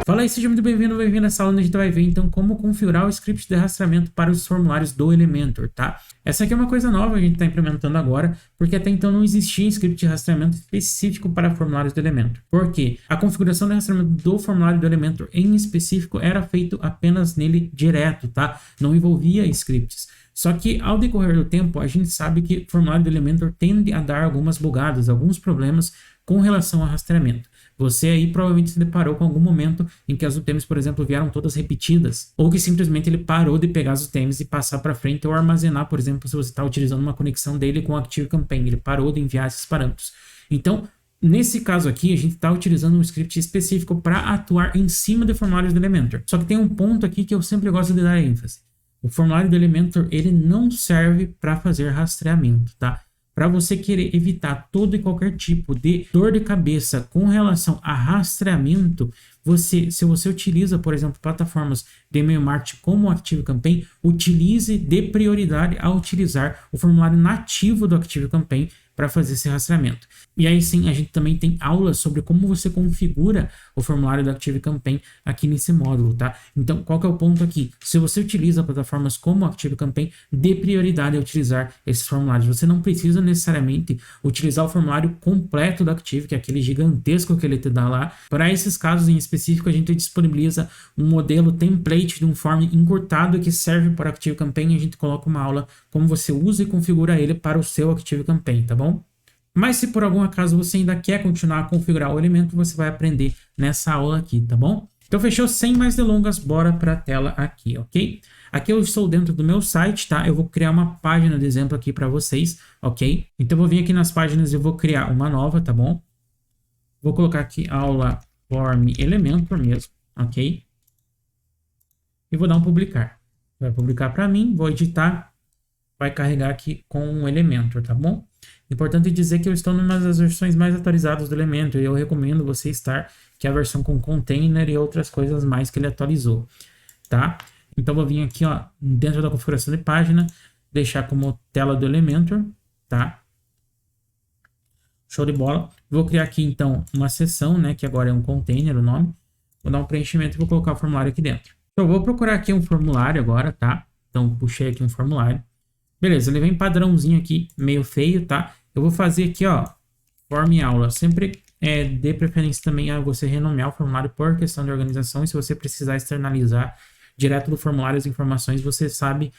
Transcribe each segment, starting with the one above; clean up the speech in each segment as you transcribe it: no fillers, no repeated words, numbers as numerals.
Fala aí, seja muito bem-vindo nessa aula onde a gente vai ver então como configurar o script de rastreamento para os formulários do Elementor, tá? Essa aqui é uma coisa nova que a gente está implementando agora, porque até então não existia script de rastreamento específico para formulários do Elementor. Por quê? A configuração de rastreamento do formulário do Elementor em específico era feito apenas nele direto, tá? Não envolvia scripts. Só que ao decorrer do tempo, a gente sabe que o formulário do Elementor tende a dar algumas bugadas, alguns problemas com relação ao rastreamento. Você aí provavelmente se deparou com algum momento em que as UTMs, por exemplo, vieram todas repetidas, ou que simplesmente ele parou de pegar as UTMs e passar para frente ou armazenar, por exemplo, se você está utilizando uma conexão dele com o ActiveCampaign, ele parou de enviar esses parâmetros. Então, nesse caso aqui, a gente está utilizando um script específico para atuar em cima de formulários do Elementor. Só que tem um ponto aqui que eu sempre gosto de dar ênfase. O formulário do Elementor, ele não serve para fazer rastreamento, tá? Para você querer evitar todo e qualquer tipo de dor de cabeça com relação a rastreamento, se você utiliza, por exemplo, plataformas de e-mail marketing como o ActiveCampaign, utilize de prioridade a utilizar o formulário nativo do ActiveCampaign para fazer esse rastreamento. E aí sim, a gente também tem aulas sobre como você configura o formulário do ActiveCampaign aqui nesse módulo, tá? Então, qual que é o ponto aqui? Se você utiliza plataformas como o ActiveCampaign, dê prioridade a utilizar esses formulários. Você não precisa necessariamente utilizar o formulário completo do Active, que é aquele gigantesco que ele te dá lá. Para esses casos em específico, a gente disponibiliza um modelo template de um form encurtado que serve para o ActiveCampaign e a gente coloca uma aula como você usa e configura ele para o seu ActiveCampaign, tá bom? Mas se por algum acaso você ainda quer continuar a configurar o elemento, você vai aprender nessa aula aqui, tá bom? Então fechou, sem mais delongas, bora para a tela aqui, ok? Aqui eu estou dentro do meu site, tá? Eu vou criar uma página de exemplo aqui para vocês, ok? Então eu vou vir aqui nas páginas e vou criar uma nova, tá bom? Vou colocar aqui aula form Elementor mesmo, ok? E vou dar um publicar. Vai publicar para mim, vou editar, vai carregar aqui com o Elementor, tá bom? Importante dizer que eu estou numa das versões mais atualizadas do Elementor e eu recomendo você estar, que é a versão com container e outras coisas mais que ele atualizou, tá? Então vou vir aqui, ó, dentro da configuração de página, deixar como tela do Elementor, tá? Show de bola. Vou criar aqui então uma seção, né, que agora é um container o nome. Vou dar um preenchimento e vou colocar o formulário aqui dentro. Então vou procurar aqui um formulário agora, tá? Então puxei aqui um formulário. Beleza, ele vem padrãozinho aqui, meio feio, tá? Eu vou fazer aqui, ó, form aula. Sempre dê preferência também a você renomear o formulário por questão de organização. E se você precisar externalizar direto do formulário as informações, você sabe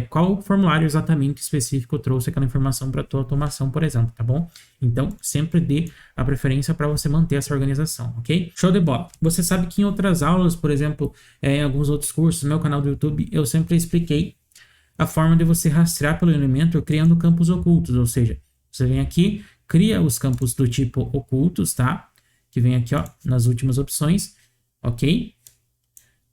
qual formulário exatamente específico trouxe aquela informação para a tua automação, por exemplo, tá bom? Então, sempre dê a preferência para você manter essa organização, ok? Show de bola! Você sabe que em outras aulas, por exemplo, em alguns outros cursos, no meu canal do YouTube, eu sempre expliquei a forma de você rastrear pelo Elementor criando campos ocultos, ou seja, você vem aqui, cria os campos do tipo ocultos, tá? Que vem aqui, ó, nas últimas opções, ok?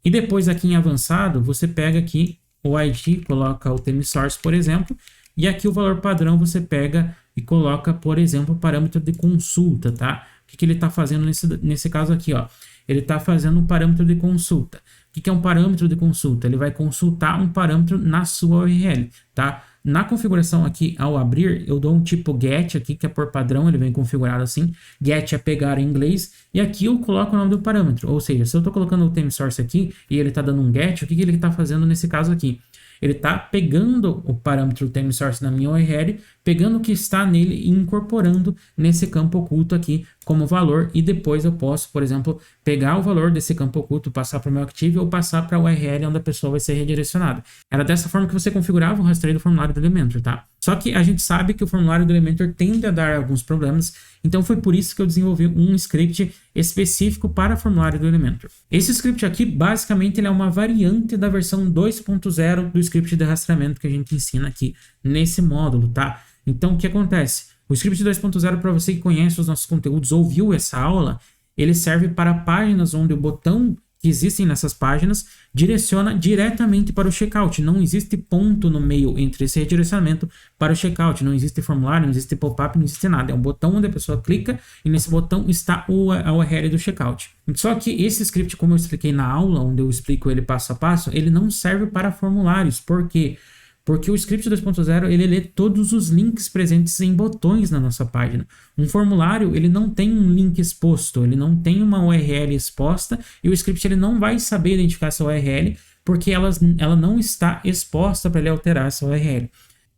E depois aqui em avançado, você pega aqui o ID, coloca o theme source, por exemplo, e aqui o valor padrão você pega e coloca, por exemplo, o parâmetro de consulta, tá? O que ele está fazendo nesse caso aqui, ó? Ele está fazendo um parâmetro de consulta. O que é um parâmetro de consulta? Ele vai consultar um parâmetro na sua URL, tá? Na configuração aqui, ao abrir, eu dou um tipo get aqui, que é por padrão, ele vem configurado assim. Get é pegar em inglês, e aqui eu coloco o nome do parâmetro. Ou seja, se eu estou colocando o theme source aqui, e ele está dando um get, o que ele está fazendo nesse caso aqui? Ele está pegando o parâmetro theme source na minha URL, pegando o que está nele e incorporando nesse campo oculto aqui como valor, e depois eu posso, por exemplo, pegar o valor desse campo oculto, passar para o meu Active ou passar para a URL onde a pessoa vai ser redirecionada. Era dessa forma que você configurava o rastreio do formulário do Elementor, tá? Só que a gente sabe que o formulário do Elementor tende a dar alguns problemas, então foi por isso que eu desenvolvi um script específico para formulário do Elementor. Esse script aqui, basicamente, ele é uma variante da versão 2.0 do script de rastreamento que a gente ensina aqui nesse módulo, tá? Então, o que acontece? O script 2.0, para você que conhece os nossos conteúdos ou viu essa aula, ele serve para páginas onde o botão que existem nessas páginas direciona diretamente para o checkout. Não existe ponto no meio entre esse redirecionamento para o checkout. Não existe formulário, não existe pop-up, não existe nada. É um botão onde a pessoa clica e nesse botão está a URL do checkout. Só que esse script, como eu expliquei na aula, onde eu explico ele passo a passo, ele não serve para formulários. Por quê? Porque o script 2.0 ele lê todos os links presentes em botões na nossa página. Um formulário ele não tem um link exposto, ele não tem uma URL exposta e o script ele não vai saber identificar essa URL porque ela não está exposta para ele alterar essa URL.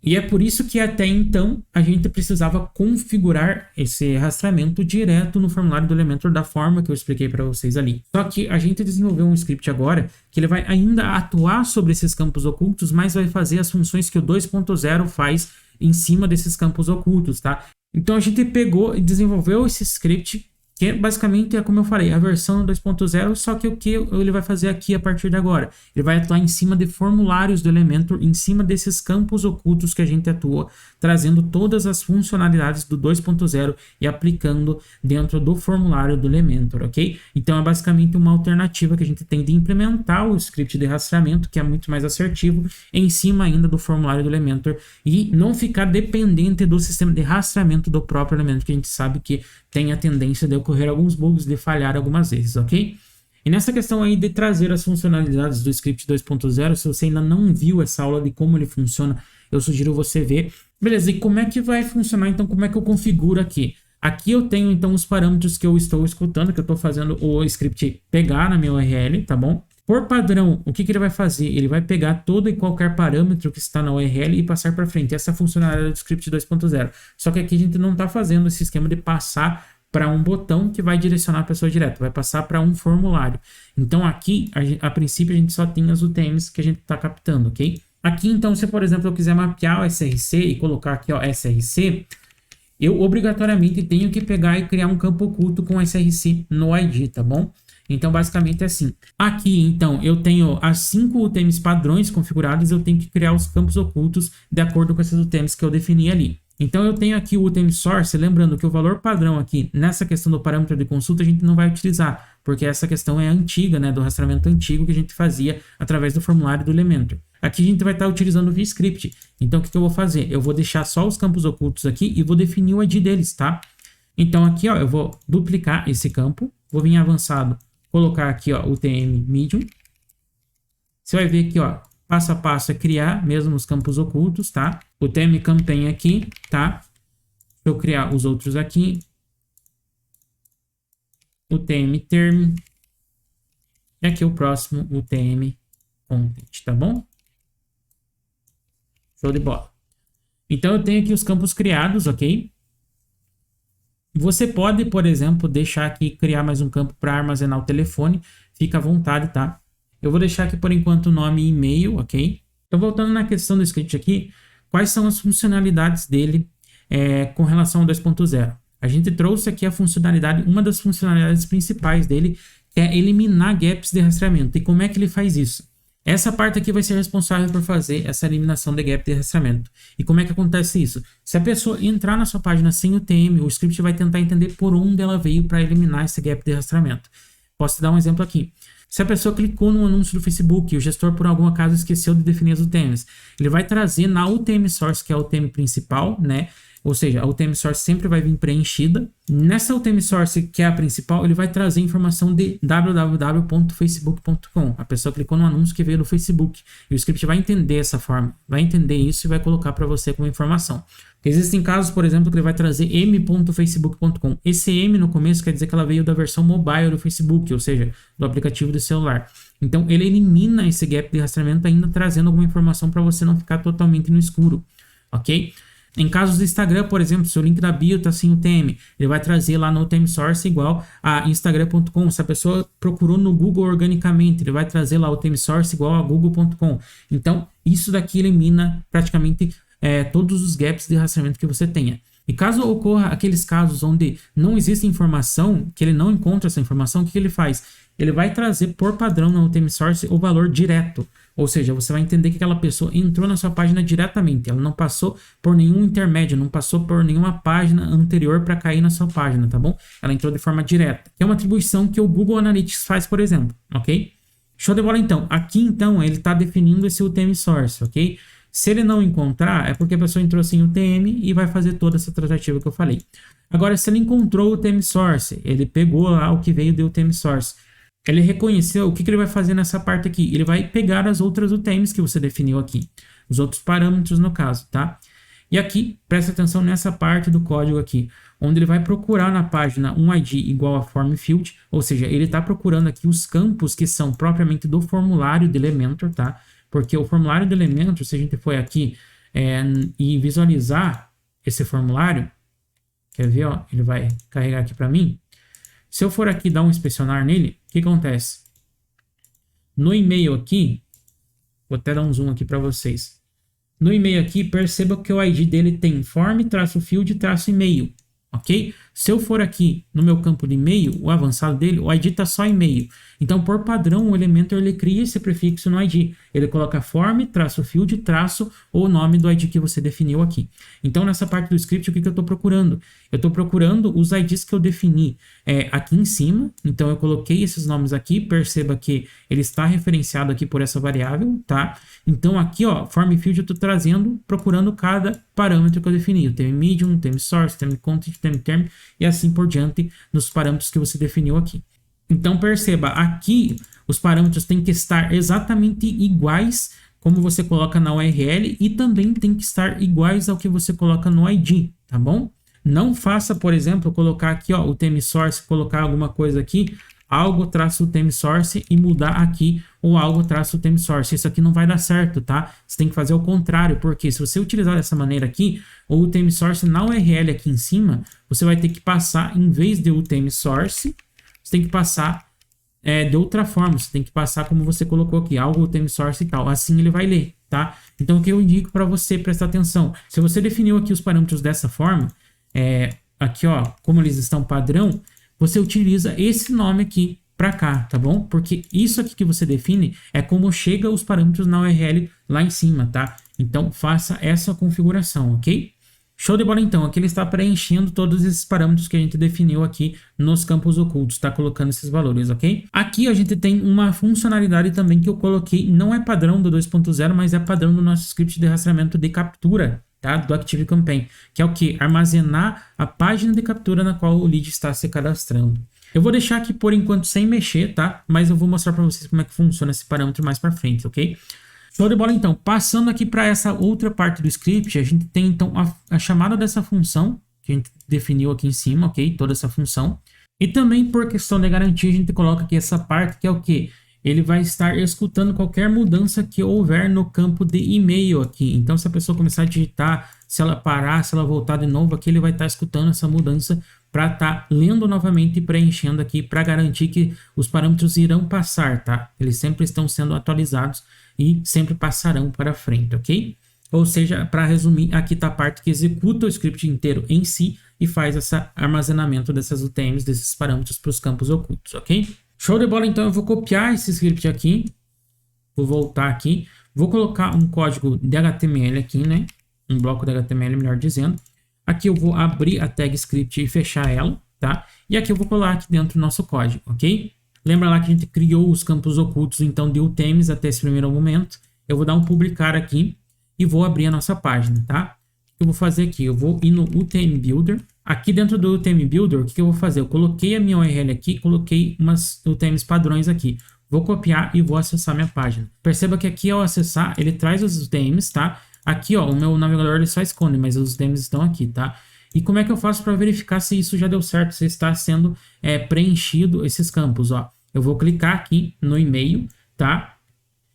E é por isso que até então a gente precisava configurar esse rastreamento direto no formulário do Elementor da forma que eu expliquei para vocês ali. Só que a gente desenvolveu um script agora que ele vai ainda atuar sobre esses campos ocultos, mas vai fazer as funções que o 2.0 faz em cima desses campos ocultos, tá? Então a gente pegou e desenvolveu esse script que basicamente é como eu falei, a versão 2.0, só que o que ele vai fazer aqui a partir de agora? Ele vai atuar em cima de formulários do Elementor, em cima desses campos ocultos que a gente atua, trazendo todas as funcionalidades do 2.0 e aplicando dentro do formulário do Elementor, ok? Então é basicamente uma alternativa que a gente tem de implementar o script de rastreamento, que é muito mais assertivo, em cima ainda do formulário do Elementor e não ficar dependente do sistema de rastreamento do próprio Elementor, que a gente sabe que tem a tendência de ocorrer alguns bugs, de falhar algumas vezes, ok? E nessa questão aí de trazer as funcionalidades do script 2.0, se você ainda não viu essa aula de como ele funciona, eu sugiro você ver. Beleza, e como é que vai funcionar então, como é que eu configuro aqui? Aqui eu tenho então os parâmetros que eu estou escutando, que eu estou fazendo o script pegar na minha URL, tá bom? Por padrão, o que ele vai fazer? Ele vai pegar todo e qualquer parâmetro que está na URL e passar para frente. Essa é a funcionalidade do script 2.0. Só que aqui a gente não está fazendo esse esquema de passar para um botão que vai direcionar a pessoa direto, vai passar para um formulário. Então aqui, a princípio, a gente só tem as UTMs que a gente está captando, ok? Aqui então, se por exemplo eu quiser mapear o SRC e colocar aqui ó, SRC, eu obrigatoriamente tenho que pegar e criar um campo oculto com SRC no ID, tá bom? Então, basicamente é assim. Aqui, então, eu tenho as 5 UTMs padrões configuradas, eu tenho que criar os campos ocultos de acordo com essas UTMs que eu defini ali. Então, eu tenho aqui o UTM Source, lembrando que o valor padrão aqui, nessa questão do parâmetro de consulta, a gente não vai utilizar, porque essa questão é antiga, né, do rastreamento antigo que a gente fazia através do formulário do Elementor. Aqui a gente vai estar utilizando o VScript. Então, o que eu vou fazer? Eu vou deixar só os campos ocultos aqui e vou definir o ID deles, tá? Então, aqui, ó, eu vou duplicar esse campo, vou vir em avançado, colocar aqui, ó, o UTM Medium. Você vai ver aqui, ó, passo a passo é criar mesmo os campos ocultos, tá? O UTM Campaign aqui, tá? Deixa eu criar os outros aqui. UTM Term. E aqui o próximo, UTM Content, tá bom? Show de bola. Então eu tenho aqui os campos criados, ok? Você pode, por exemplo, deixar aqui, criar mais um campo para armazenar o telefone. Fica à vontade, tá? Eu vou deixar aqui, por enquanto, o nome e e-mail, ok? Então, voltando na questão do script aqui, quais são as funcionalidades dele com relação ao 2.0? A gente trouxe aqui a funcionalidade, uma das funcionalidades principais dele, que é eliminar gaps de rastreamento. E como é que ele faz isso? Essa parte aqui vai ser responsável por fazer essa eliminação de gap de rastreamento. E como é que acontece isso? Se a pessoa entrar na sua página sem o TM, o script vai tentar entender por onde ela veio para eliminar esse gap de rastreamento. Posso te dar um exemplo aqui. Se a pessoa clicou no anúncio do Facebook e o gestor por algum acaso esqueceu de definir as UTMs, ele vai trazer na UTM Source, que é a UTM principal, né? Ou seja, a UTM Source sempre vai vir preenchida. Nessa UTM Source, que é a principal, ele vai trazer informação de www.facebook.com. A pessoa clicou no anúncio que veio do Facebook. E o script vai entender essa forma, vai entender isso e vai colocar para você como informação. Existem casos, por exemplo, que ele vai trazer m.facebook.com. Esse m no começo quer dizer que ela veio da versão mobile do Facebook, ou seja, do aplicativo do celular. Então, ele elimina esse gap de rastreamento ainda trazendo alguma informação para você não ficar totalmente no escuro, ok? Em casos do Instagram, por exemplo, se o link da bio está sem o UTM, ele vai trazer lá no UTM Source igual a instagram.com. Se a pessoa procurou no Google organicamente, ele vai trazer lá o UTM Source igual a google.com. Então, isso daqui elimina praticamente todos os gaps de rastreamento que você tenha. E caso ocorra aqueles casos onde não existe informação, que ele não encontra essa informação, o que ele faz? Ele vai trazer por padrão na UTM Source o valor direto. Ou seja, você vai entender que aquela pessoa entrou na sua página diretamente. Ela não passou por nenhum intermédio, não passou por nenhuma página anterior para cair na sua página, tá bom? Ela entrou de forma direta. É uma atribuição que o Google Analytics faz, por exemplo, ok? Show de bola então. Aqui então ele está definindo esse UTM Source, ok? Se ele não encontrar, é porque a pessoa entrou sem UTM e vai fazer toda essa tratativa que eu falei. Agora, se ele encontrou o UTM Source, ele pegou lá o que veio do UTM Source, ele reconheceu, o que ele vai fazer nessa parte aqui? Ele vai pegar as outras UTMs que você definiu aqui, os outros parâmetros no caso, tá? E aqui, presta atenção nessa parte do código aqui, onde ele vai procurar na página um ID igual a form field, ou seja, ele está procurando aqui os campos que são propriamente do formulário do Elementor, tá? Porque o formulário do Elementor, se a gente for aqui e visualizar esse formulário, quer ver, ó, ele vai carregar aqui para mim. Se eu for aqui dar um inspecionar nele, o que acontece? No e-mail aqui, vou até dar um zoom aqui para vocês. No e-mail aqui, perceba que o ID dele tem form-field-e-mail, ok? Se eu for aqui no meu campo de e-mail, o avançado dele, o ID está só e-mail. Então, por padrão, o Elementor ele cria esse prefixo no ID. Ele coloca form-field- ou o nome do ID que você definiu aqui. Então, nessa parte do script, o que eu estou procurando? Eu estou procurando os IDs que eu defini aqui em cima. Então, eu coloquei esses nomes aqui. Perceba que ele está referenciado aqui por essa variável, tá? Então, aqui, ó, form-field eu estou trazendo, procurando cada parâmetro que eu defini. O theme medium, o theme source, o theme content, o theme term e assim por diante nos parâmetros que você definiu aqui. Então perceba, aqui os parâmetros têm que estar exatamente iguais como você coloca na URL e também tem que estar iguais ao que você coloca no ID, tá bom? Não faça, por exemplo, colocar aqui ó, o theme source, colocar alguma coisa aqui, algo traço o theme source e mudar aqui o algo traço o theme source. Isso aqui não vai dar certo, tá? Você tem que fazer o contrário, porque se você utilizar dessa maneira aqui, ou o theme source na URL aqui em cima, você vai ter que passar, em vez de o theme source, você tem que passar de outra forma, você tem que passar como você colocou aqui, algo theme source e tal, assim ele vai ler, tá? Então o que eu indico para você prestar atenção, se você definiu aqui os parâmetros dessa forma, aqui ó, como eles estão padrão, você utiliza esse nome aqui para cá, tá bom? Porque isso aqui que você define é como chega os parâmetros na URL lá em cima, tá? Então faça essa configuração, ok? Show de bola então, aqui ele está preenchendo todos esses parâmetros que a gente definiu aqui nos campos ocultos, está colocando esses valores, ok? Aqui a gente tem uma funcionalidade também que eu coloquei, não é padrão do 2.0, mas é padrão do nosso script de rastreamento de captura, tá? Do ActiveCampaign, que é o que? Armazenar a página de captura na qual o lead está se cadastrando. Eu vou deixar aqui por enquanto sem mexer, tá? Mas eu vou mostrar para vocês como é que funciona esse parâmetro mais para frente, ok? Show de bola então, passando aqui para essa outra parte do script, a gente tem então a chamada dessa função, que a gente definiu aqui em cima, ok? Toda essa função. E também por questão de garantia, a gente coloca aqui essa parte que é o que? Ele vai estar escutando qualquer mudança que houver no campo de e-mail aqui. Então se a pessoa começar a digitar, se ela parar, se ela voltar de novo aqui, ele vai estar escutando essa mudança para estar lendo novamente e preenchendo aqui para garantir que os parâmetros irão passar, tá? Eles sempre estão sendo atualizados e sempre passarão para frente, ok? Ou seja, para resumir, aqui está a parte que executa o script inteiro em si e faz esse armazenamento dessas UTMs, desses parâmetros para os campos ocultos, ok? Show de bola, então eu vou copiar esse script aqui, vou voltar aqui, vou colocar um código de HTML aqui, né? Um bloco de HTML, melhor dizendo. Aqui eu vou abrir a tag script e fechar ela, tá? E aqui eu vou colar aqui dentro do nosso código, ok? Lembra lá que a gente criou os campos ocultos, então, de UTMs até esse primeiro momento. Eu vou dar um publicar aqui e vou abrir a nossa página, tá? O que eu vou fazer aqui? Eu vou ir no UTM Builder. Aqui dentro do UTM Builder, o que eu vou fazer? Eu coloquei a minha URL aqui, coloquei umas UTMs padrões aqui. Vou copiar e vou acessar minha página. Perceba que aqui ao acessar, ele traz os UTMs, tá? Aqui, ó, o meu navegador ele só esconde, mas os UTMs estão aqui, tá? E como é que eu faço para verificar se isso já deu certo, se está sendo preenchido esses campos, ó? Eu vou clicar aqui no e-mail, tá?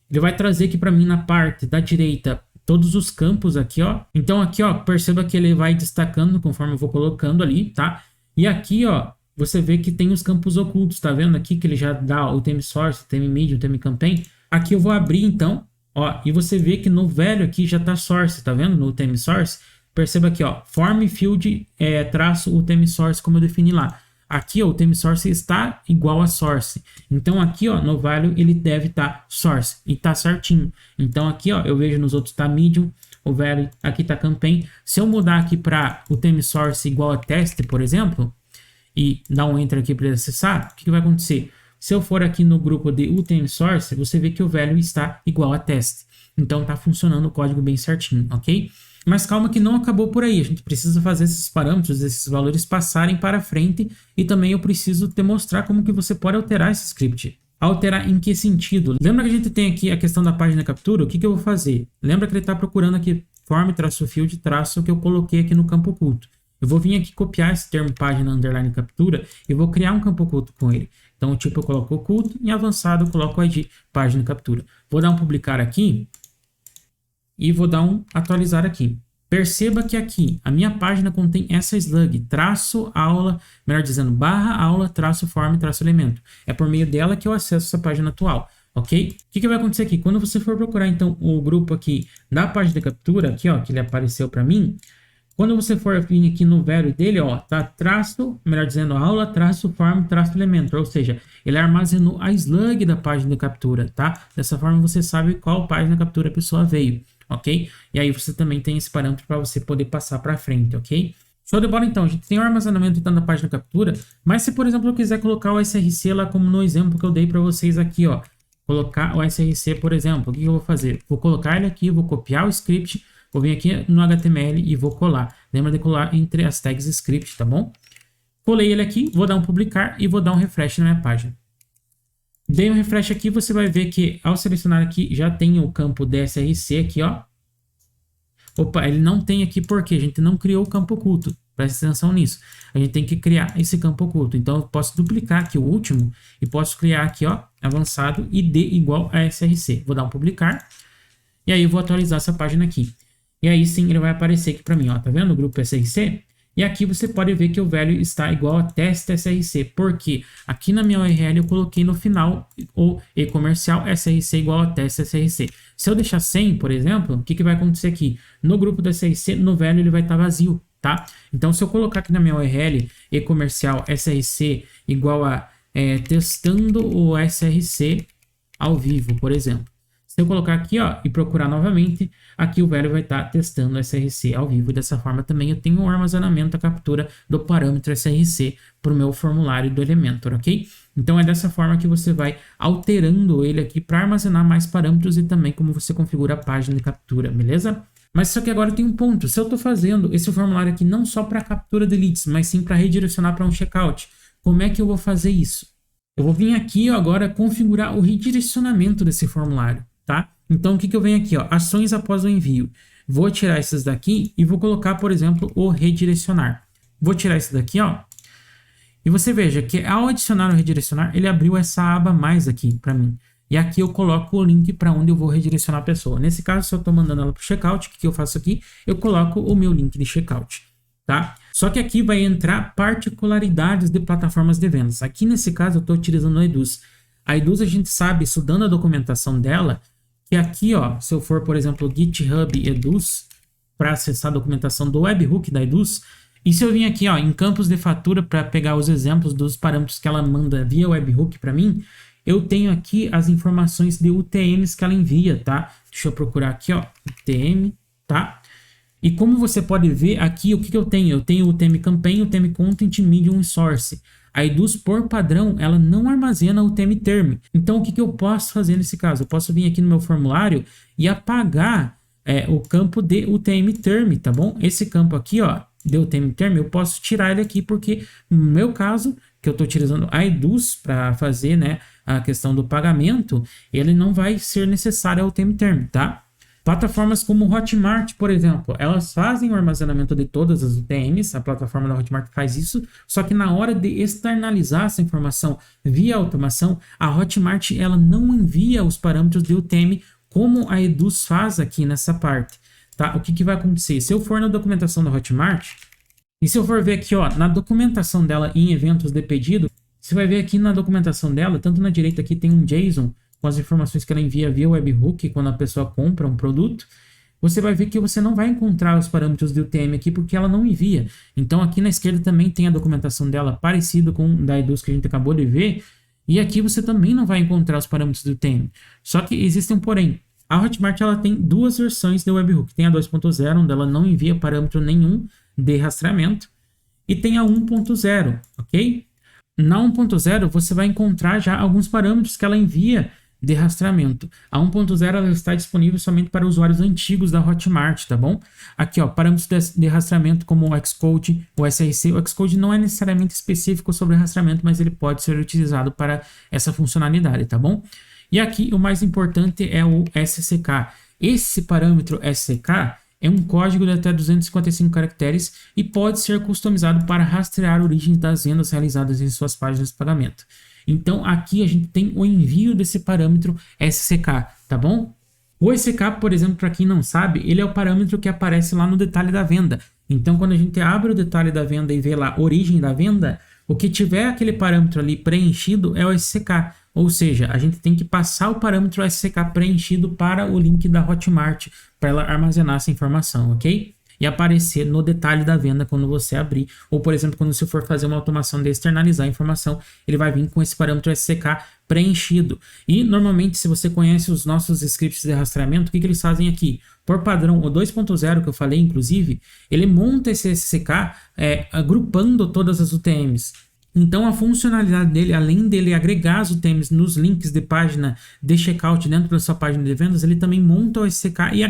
Ele vai trazer aqui para mim na parte da direita todos os campos aqui, ó. Então aqui, ó, perceba que ele vai destacando conforme eu vou colocando ali, tá? E aqui, ó, você vê que tem os campos ocultos, tá vendo aqui que ele já dá o theme source, o theme medium, o theme campaign. Aqui eu vou abrir então, ó, e você vê que no velho aqui já tá source, tá vendo? No theme source. Perceba aqui, ó, form field traço o theme source como eu defini lá. Aqui, ó, o theme source está igual a source. Então aqui, ó, no value ele deve estar source e tá certinho. Então aqui, ó, eu vejo nos outros tá medium, o value aqui tá campaign. Se eu mudar aqui para o theme source igual a teste, por exemplo, e dar um enter aqui para acessar, o que vai acontecer? Se eu for aqui no grupo de UTM source, você vê que o value está igual a teste. Então tá funcionando o código bem certinho, ok? Mas calma que não acabou por aí, a gente precisa fazer esses parâmetros, esses valores passarem para frente e também eu preciso te mostrar como que você pode alterar esse script. Alterar em que sentido? Lembra que a gente tem aqui a questão da página captura? O que eu vou fazer? Lembra que ele está procurando aqui form-field- que eu coloquei aqui no campo oculto. Eu vou vir aqui copiar esse termo página underline captura e vou criar um campo oculto com ele. Então, o tipo eu coloco oculto, em avançado eu coloco o ID página captura. Vou dar um publicar aqui e vou dar um atualizar aqui. Perceba que aqui a minha página contém essa slug, traço aula, melhor dizendo, barra aula, traço form, traço elemento. É por meio dela que eu acesso essa página atual, ok? O que vai acontecer aqui? Quando você for procurar, então, o grupo aqui da página de captura, aqui, ó, que ele apareceu para mim, quando você for vir aqui no value dele, ó, tá traço, melhor dizendo, aula, traço form, traço elemento, ou seja, ele armazenou a slug da página de captura, tá? Dessa forma você sabe qual página de captura a pessoa veio, ok? E aí você também tem esse parâmetro para você poder passar para frente, ok? Show de bola então, a gente tem o armazenamento então da página de captura, mas se por exemplo eu quiser colocar o SRC lá como no exemplo que eu dei para vocês aqui, ó, colocar o SRC, por exemplo, o que eu vou fazer? Vou colocar ele aqui, vou copiar o script, vou vir aqui no HTML e vou colar. Lembra de colar entre as tags script, tá bom? Colei ele aqui, vou dar um publicar e vou dar um refresh na minha página. Dei um refresh aqui, você vai ver que ao selecionar aqui já tem o campo DSRC aqui, ó. Opa, ele não tem aqui porque a gente não criou o campo oculto. Presta atenção nisso. A gente tem que criar esse campo oculto. Então eu posso duplicar aqui o último e posso criar aqui, ó, avançado ID igual a SRC. Vou dar um publicar e aí eu vou atualizar essa página aqui. E aí sim ele vai aparecer aqui para mim, ó, tá vendo o grupo SRC? E aqui você pode ver que o value está igual a teste SRC, porque aqui na minha URL eu coloquei no final o e-comercial SRC igual a teste SRC. Se eu deixar 100, por exemplo, o que vai acontecer aqui? No grupo do SRC, no value ele vai estar vazio, tá? Então se eu colocar aqui na minha URL e-comercial SRC igual a testando o SRC ao vivo, por exemplo. Se eu colocar aqui, ó, e procurar novamente, aqui o value vai estar testando o SRC ao vivo. Dessa forma também eu tenho um armazenamento, a captura do parâmetro SRC para o meu formulário do Elementor, ok? Então é dessa forma que você vai alterando ele aqui para armazenar mais parâmetros e também como você configura a página de captura, beleza? Mas só que agora tem um ponto. Se eu estou fazendo esse formulário aqui não só para captura de leads, mas sim para redirecionar para um checkout, como é que eu vou fazer isso? Eu vou vir aqui ó, agora configurar o redirecionamento desse formulário. Tá? Então, o que eu venho aqui? Ó, ações após o envio. Vou tirar esses daqui e vou colocar, por exemplo, o redirecionar. Vou tirar esse daqui, ó. E você veja que ao adicionar o redirecionar, ele abriu essa aba mais aqui para mim. E aqui eu coloco o link para onde eu vou redirecionar a pessoa. Nesse caso, se eu estou mandando ela para o checkout, o que eu faço aqui? Eu coloco o meu link de checkout. Tá? Só que aqui vai entrar particularidades de plataformas de vendas. Aqui nesse caso, eu estou utilizando a Eduz. A Eduz, a gente sabe, estudando a documentação dela, que aqui, ó, se eu for, por exemplo, GitHub Eduz, para acessar a documentação do webhook da Eduz, e se eu vim aqui, ó, em campos de fatura para pegar os exemplos dos parâmetros que ela manda via webhook para mim, eu tenho aqui as informações de UTMs que ela envia, tá? Deixa eu procurar aqui, ó, UTM, tá? E como você pode ver aqui, o que eu tenho? Eu tenho o UTM Campaign, UTM Content, Medium e Source. A Eduz, por padrão, ela não armazena o UTM Term. Então, o que eu posso fazer nesse caso? Eu posso vir aqui no meu formulário e apagar o campo de UTM Term, tá bom? Esse campo aqui, ó, de UTM Term, eu posso tirar ele aqui porque, no meu caso, que eu estou utilizando a Eduz para fazer, né, a questão do pagamento, ele não vai ser necessário a UTM Term, tá? Plataformas como o Hotmart, por exemplo, elas fazem o armazenamento de todas as UTMs, a plataforma da Hotmart faz isso, só que na hora de externalizar essa informação via automação, a Hotmart ela não envia os parâmetros de UTM como a Eduz faz aqui nessa parte. Tá? O que vai acontecer? Se eu for na documentação da Hotmart, e se eu for ver aqui ó, na documentação dela em eventos de pedido, você vai ver aqui na documentação dela, tanto na direita aqui tem um JSON, com as informações que ela envia via webhook quando a pessoa compra um produto, você vai ver que você não vai encontrar os parâmetros de UTM aqui porque ela não envia. Então aqui na esquerda também tem a documentação dela parecido com da Eduz que a gente acabou de ver, e aqui você também não vai encontrar os parâmetros de UTM. Só que existem um porém. A Hotmart ela tem duas versões de webhook. Tem a 2.0, onde ela não envia parâmetro nenhum de rastreamento, e tem a 1.0, ok? Na 1.0 você vai encontrar já alguns parâmetros que ela envia de rastreamento. A 1.0 ela está disponível somente para usuários antigos da Hotmart, tá bom? Aqui, ó, parâmetros de rastreamento como o Xcode, o SRC. O Xcode não é necessariamente específico sobre rastreamento, mas ele pode ser utilizado para essa funcionalidade, tá bom? E aqui o mais importante é o SCK. Esse parâmetro SCK é um código de até 255 caracteres e pode ser customizado para rastrear a origem das vendas realizadas em suas páginas de pagamento. Então aqui a gente tem o envio desse parâmetro SCK, tá bom? O SCK, por exemplo, para quem não sabe, ele é o parâmetro que aparece lá no detalhe da venda. Então quando a gente abre o detalhe da venda e vê lá a origem da venda, o que tiver aquele parâmetro ali preenchido é o SCK. Ou seja, a gente tem que passar o parâmetro SCK preenchido para o link da Hotmart para ela armazenar essa informação, ok? E aparecer no detalhe da venda quando você abrir. Ou, por exemplo, quando você for fazer uma automação de externalizar a informação, ele vai vir com esse parâmetro SCK preenchido. E, normalmente, se você conhece os nossos scripts de rastreamento, o que eles fazem aqui? Por padrão, o 2.0 que eu falei, inclusive, ele monta esse SCK agrupando todas as UTMs. Então a funcionalidade dele, além dele agregar as UTMs nos links de página de checkout dentro da sua página de vendas, ele também monta o SCK e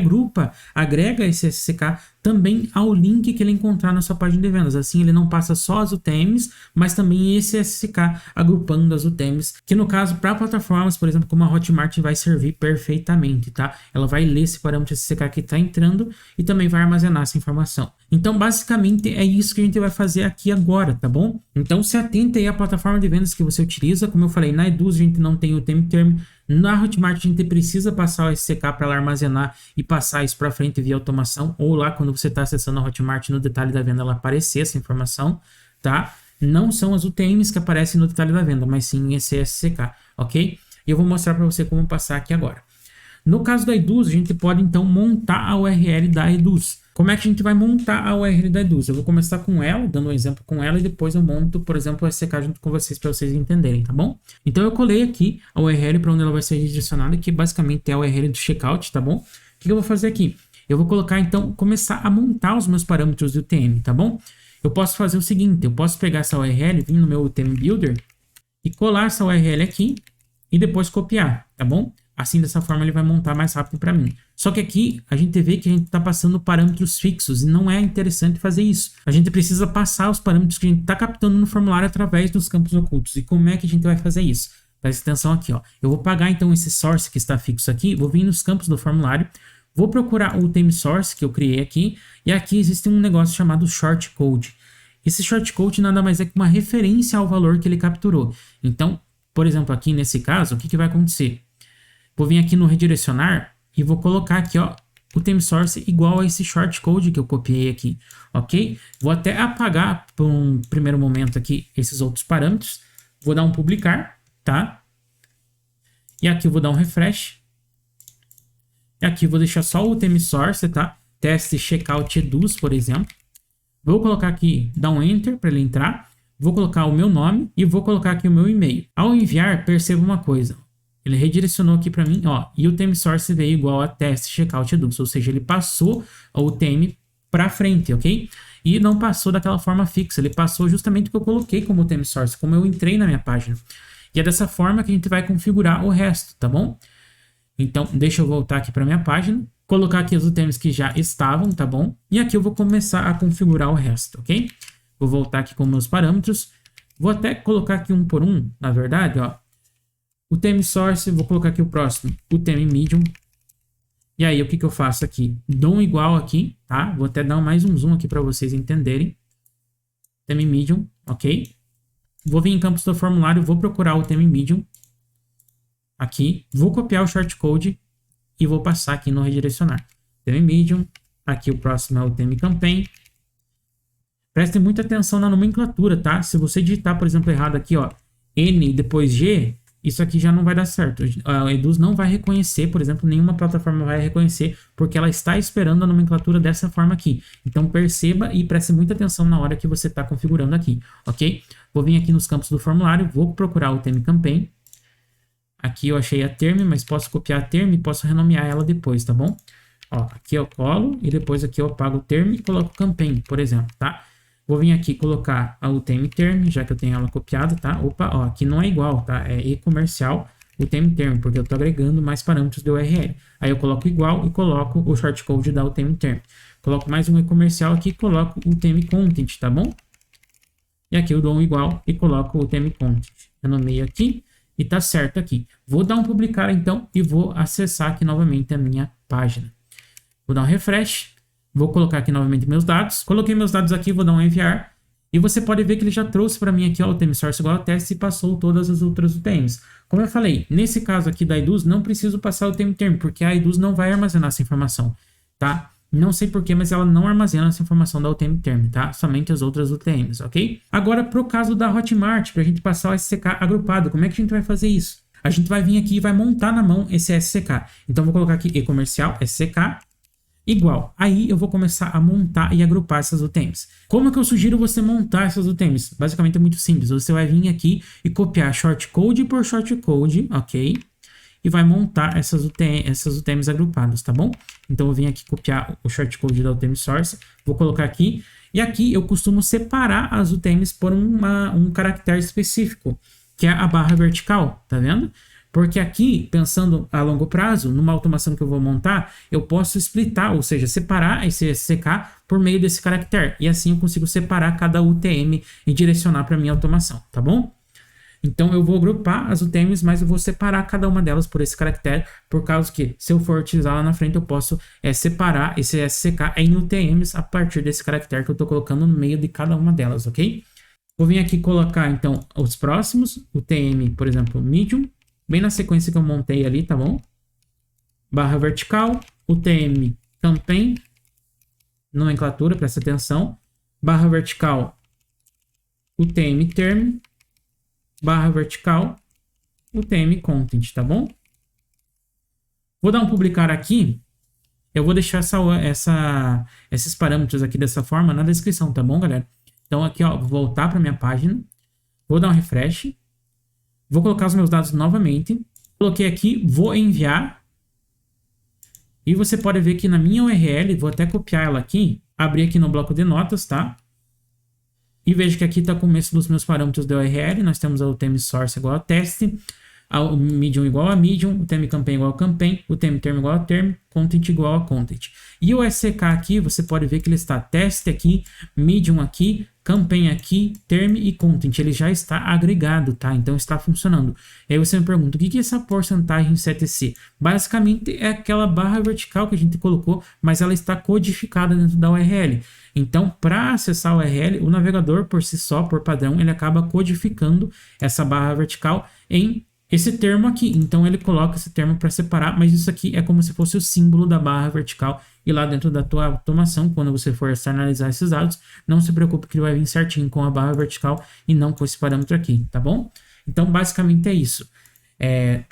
agrega esse SCK também ao link que ele encontrar na sua página de vendas. Assim ele não passa só as UTMs, mas também esse SCK agrupando as UTMs, que no caso para plataformas, por exemplo, como a Hotmart vai servir perfeitamente, tá? Ela vai ler esse parâmetro SCK que está entrando e também vai armazenar essa informação. Então basicamente é isso que a gente vai fazer aqui agora, tá bom? Então se atenta aí à plataforma de vendas que você utiliza. Como eu falei, na Eduz a gente não tem o tempo term. Na Hotmart a gente precisa passar o SCK para ela armazenar e passar isso para frente via automação, ou lá quando você está acessando a Hotmart no detalhe da venda ela aparecer essa informação, tá? Não são as UTMs que aparecem no detalhe da venda, mas sim esse SCK, ok? E eu vou mostrar para você como passar aqui agora. No caso da Eduz, a gente pode então montar a URL da Eduz. Como é que a gente vai montar a URL da Eduz? Eu vou começar com ela, dando um exemplo com ela, e depois eu monto, por exemplo, o SCK junto com vocês para vocês entenderem, tá bom? Então eu colei aqui a URL para onde ela vai ser redirecionada, que basicamente é a URL do checkout, tá bom? O que eu vou fazer aqui? Eu vou colocar então, começar a montar os meus parâmetros de UTM, tá bom? Eu posso fazer o seguinte, eu posso pegar essa URL, vir no meu UTM Builder e colar essa URL aqui e depois copiar, tá bom? Assim, dessa forma, ele vai montar mais rápido para mim. Só que aqui, a gente vê que a gente está passando parâmetros fixos e não é interessante fazer isso. A gente precisa passar os parâmetros que a gente está captando no formulário através dos campos ocultos. E como é que a gente vai fazer isso? Presta atenção aqui, ó. Eu vou pagar, então, esse source que está fixo aqui, vou vir nos campos do formulário, vou procurar o theme source que eu criei aqui, e aqui existe um negócio chamado shortcode. Esse shortcode nada mais é que uma referência ao valor que ele capturou. Então, por exemplo, aqui nesse caso, o que vai acontecer? Vou vir aqui no redirecionar e vou colocar aqui, ó, o theme source igual a esse shortcode que eu copiei aqui, ok? Vou até apagar por um primeiro momento aqui esses outros parâmetros. Vou dar um publicar, tá? E aqui eu vou dar um refresh. E aqui eu vou deixar só o theme source, tá? Teste checkout Eduz, por exemplo. Vou colocar aqui, dar um enter para ele entrar. Vou colocar o meu nome e vou colocar aqui o meu e-mail. Ao enviar, perceba uma coisa. Ele redirecionou aqui para mim, ó, e o theme source veio igual a teste checkout Eduz, ou seja, ele passou o theme para frente, ok? E não passou daquela forma fixa, ele passou justamente o que eu coloquei como theme source, como eu entrei na minha página. E é dessa forma que a gente vai configurar o resto, tá bom? Então, deixa eu voltar aqui para minha página, colocar aqui os UTMs que já estavam, tá bom? E aqui eu vou começar a configurar o resto, ok? Vou voltar aqui com meus parâmetros, vou até colocar aqui um por um, na verdade, ó. O theme source, vou colocar aqui o próximo, o theme medium. E aí, o que eu faço aqui? Dou um igual aqui, tá? Vou até dar mais um zoom aqui para vocês entenderem. Theme medium, ok? Vou vir em campos do formulário, vou procurar o theme medium. Aqui, vou copiar o shortcode e vou passar aqui no redirecionar. Theme medium, aqui o próximo é o theme campaign. Prestem muita atenção na nomenclatura, tá? Se você digitar, por exemplo, errado aqui, ó, N depois G... isso aqui já não vai dar certo. A Eduz não vai reconhecer, por exemplo, nenhuma plataforma vai reconhecer, porque ela está esperando a nomenclatura dessa forma aqui. Então perceba e preste muita atenção na hora que você está configurando aqui, ok? Vou vir aqui nos campos do formulário, vou procurar o theme campaign. Aqui eu achei a term, mas posso copiar a term e posso renomear ela depois, tá bom? Ó, aqui eu colo e depois aqui eu apago o term e coloco campaign, por exemplo, tá? Vou vir aqui colocar a UTM term, já que eu tenho ela copiada, tá? Opa, ó, aqui não é igual, tá? É e-comercial. UTM term, porque eu estou agregando mais parâmetros do URL. Aí eu coloco igual e coloco o shortcode da UTM term. Coloco mais um e-comercial aqui e coloco o UTM content, tá bom? E aqui eu dou um igual e coloco o UTM content. Eu nomeio aqui e tá certo aqui. Vou dar um publicar então e vou acessar aqui novamente a minha página. Vou dar um refresh. Vou colocar aqui novamente meus dados. Coloquei meus dados aqui, vou dar um enviar. E você pode ver que ele já trouxe para mim aqui ó, o UTM source igual a teste e passou todas as outras UTMs. Como eu falei, nesse caso aqui da IDUS, não preciso passar o UTM term, porque a IDUS não vai armazenar essa informação, tá? Não sei porquê, mas ela não armazena essa informação da UTM term, tá? Somente as outras UTMs, ok? Agora, pro caso da Hotmart, para a gente passar o SCK agrupado, como é que a gente vai fazer isso? A gente vai vir aqui e vai montar na mão esse SCK. Então, vou colocar aqui e-comercial, SCK, igual. Aí eu vou começar a montar e agrupar essas UTMs. Como que eu sugiro você montar essas UTMs? Basicamente é muito simples. Você vai vir aqui e copiar shortcode por shortcode, ok? E vai montar essas UTMs agrupadas, tá bom? Então eu vim aqui copiar o shortcode da UTM source, vou colocar aqui. E aqui eu costumo separar as UTMs por um caractere específico, que é a barra vertical, tá vendo? Porque aqui, pensando a longo prazo, numa automação que eu vou montar, eu posso splitar, ou seja, separar esse SCK por meio desse caractere. E assim eu consigo separar cada UTM e direcionar para a minha automação, tá bom? Então eu vou agrupar as UTMs, mas eu vou separar cada uma delas por esse caractere, por causa que, se eu for utilizar lá na frente, eu posso separar esse SCK em UTMs a partir desse caractere que eu estou colocando no meio de cada uma delas, ok? Vou vir aqui colocar, então, os próximos, UTM, por exemplo, medium, bem na sequência que eu montei ali, tá bom? Barra vertical, UTM campaign, nomenclatura, presta atenção. Barra vertical, UTM term, barra vertical, UTM content, tá bom? Vou dar um publicar aqui. Eu vou deixar esses parâmetros aqui dessa forma na descrição, tá bom, galera? Então aqui, ó, vou voltar para minha página. Vou dar um refresh. Vou colocar os meus dados novamente. Coloquei aqui, vou enviar. E você pode ver que na minha URL, vou até copiar ela aqui, abrir aqui no bloco de notas, tá? E vejo que aqui está o começo dos meus parâmetros da URL. Nós temos a UTM source igual a teste, o medium igual a medium, o UTM campaign igual a campaign, o UTM term igual a term, content igual a content. E o SCK aqui, você pode ver que ele está teste aqui, medium aqui, campaign aqui, term e content. Ele já está agregado, tá? Então está funcionando. E aí você me pergunta, o que é essa porcentagem CTC? Basicamente é aquela barra vertical que a gente colocou, mas ela está codificada dentro da URL. Então, para acessar a URL, o navegador por si só, por padrão, ele acaba codificando essa barra vertical em esse termo aqui. Então ele coloca esse termo para separar, mas isso aqui é como se fosse o símbolo da barra vertical. E lá dentro da tua automação, quando você for externalizar esses dados, não se preocupe que ele vai vir certinho com a barra vertical e não com esse parâmetro aqui, tá bom? Então basicamente é isso.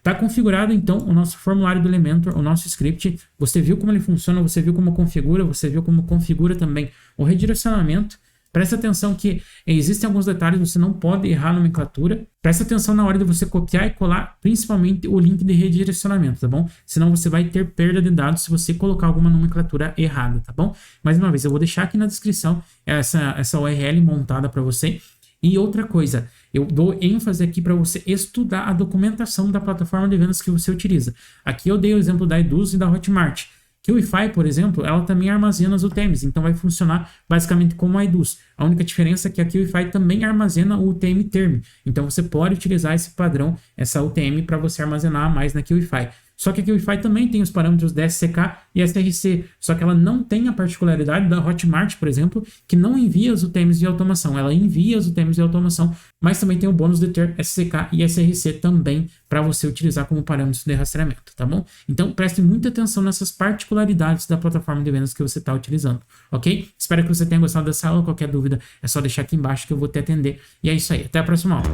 Tá configurado então o nosso formulário do Elementor, o nosso script. Você viu como ele funciona, você viu como configura, você viu como configura também o redirecionamento. Presta atenção que existem alguns detalhes, você não pode errar a nomenclatura. Presta atenção na hora de você copiar e colar, principalmente o link de redirecionamento, tá bom? Senão você vai ter perda de dados se você colocar alguma nomenclatura errada, tá bom? Mais uma vez, eu vou deixar aqui na descrição essa URL montada para você. E outra coisa, eu dou ênfase aqui para você estudar a documentação da plataforma de vendas que você utiliza. Aqui eu dei o exemplo da Eduz e da Hotmart. QIFI, por exemplo, ela também armazena as UTMs, então vai funcionar basicamente como a Eduz. A única diferença é que a QIFI também armazena o UTM term, então você pode utilizar esse padrão, essa UTM, para você armazenar mais na QIFI. Só que a QIFI também tem os parâmetros de SCK e SRC, só que ela não tem a particularidade da Hotmart, por exemplo, que não envia os UTMs de automação. Ela envia os UTMs de automação, mas também tem o bônus de ter SCK e SRC também para você utilizar como parâmetros de rastreamento, tá bom? Então preste muita atenção nessas particularidades da plataforma de vendas que você está utilizando, ok? Espero que você tenha gostado dessa aula. Qualquer dúvida é só deixar aqui embaixo que eu vou te atender. E é isso aí, até a próxima aula.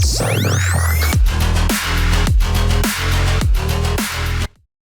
Cyberfire.